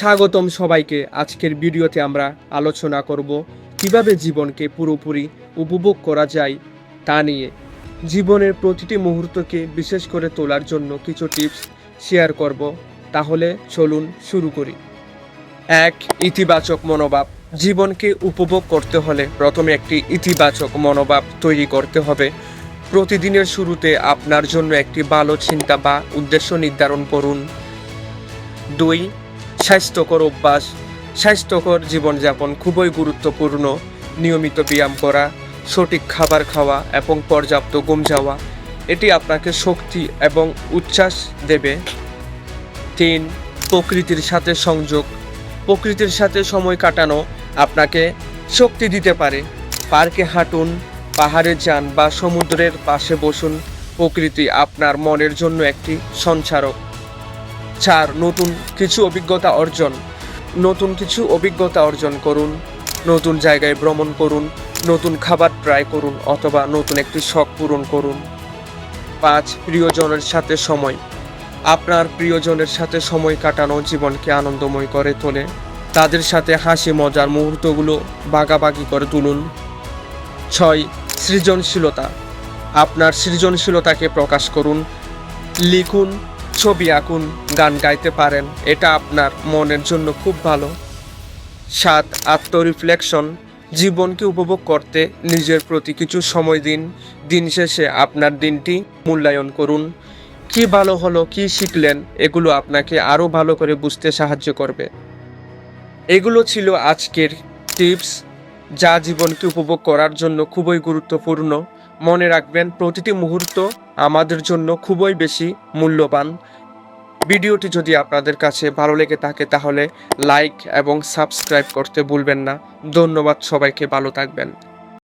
স্বাগতম সবাইকে। আজকের ভিডিওতে আমরা আলোচনা করব কিভাবে জীবনকে পুরোপুরি উপভোগ করা যায় তা নিয়ে। জীবনের প্রতিটি মুহূর্তকে বিশেষ করে তোলার জন্য কিছু টিপস শেয়ার করব। তাহলে চলুন শুরু করি। 1. ইতিবাচক মনোভাব। জীবনকে উপভোগ করতে হলে প্রথমে একটি ইতিবাচক মনোভাব তৈরি করতে হবে। প্রতিদিনের শুরুতে আপনার জন্য একটি ভালো চিন্তা বা উদ্দেশ্য নির্ধারণ করুন। 2. স্বাস্থ্যকর অভ্যাস। স্বাস্থ্যকর জীবনযাপন খুবই গুরুত্বপূর্ণ। নিয়মিত ব্যায়াম করা, সঠিক খাবার খাওয়া এবং পর্যাপ্ত ঘুম যাওয়া এটি আপনাকে শক্তি এবং উচ্ছ্বাস দেবে। 3. প্রকৃতির সাথে সংযোগ। প্রকৃতির সাথে সময় কাটানো আপনাকে শক্তি দিতে পারে। পার্কে হাঁটুন, পাহাড়ে যান বা সমুদ্রের পাশে বসুন। প্রকৃতি আপনার মনের জন্য একটি সঞ্চারক। 4. নতুন কিছু অভিজ্ঞতা অর্জন করুন। নতুন জায়গায় ভ্রমণ করুন, নতুন খাবার ট্রাই করুন অথবা নতুন একটি শখ পূরণ করুন। 5. প্রিয়জনের সাথে সময়। আপনার প্রিয়জনের সাথে সময় কাটানো জীবনকে আনন্দময় করে তোলে। তাদের সাথে হাসি মজার মুহূর্তগুলো ভাগাভাগি করে তুলুন। 6. সৃজনশীলতা। আপনার সৃজনশীলতাকে প্রকাশ করুন। লিখুন, ছবি আঁকুন, গান গাইতে পারেন, এটা আপনার মনের জন্য খুব ভালো। 7. আত্মরিফ্লেকশন। জীবনকে উপভোগ করতে নিজের প্রতি কিছু সময় দিন। দিন শেষে আপনার দিনটি মূল্যায়ন করুন। কি ভালো হলো, কি শিখলেন, এগুলো আপনাকে আরও ভালো করে বুঝতে সাহায্য করবে। এগুলো ছিল আজকের টিপস, যা জীবনকে উপভোগ করার জন্য খুবই গুরুত্বপূর্ণ। মনে রাখবেন, প্রতিটি মুহূর্ত আমাদের জন্য খুবই বেশি মূল্যবান। ভিডিওটি যদি আপনাদের কাছে ভালো লেগে থাকে তাহলে লাইক এবং সাবস্ক্রাইব করতে ভুলবেন না। ধন্যবাদ সবাইকে, ভালো থাকবেন।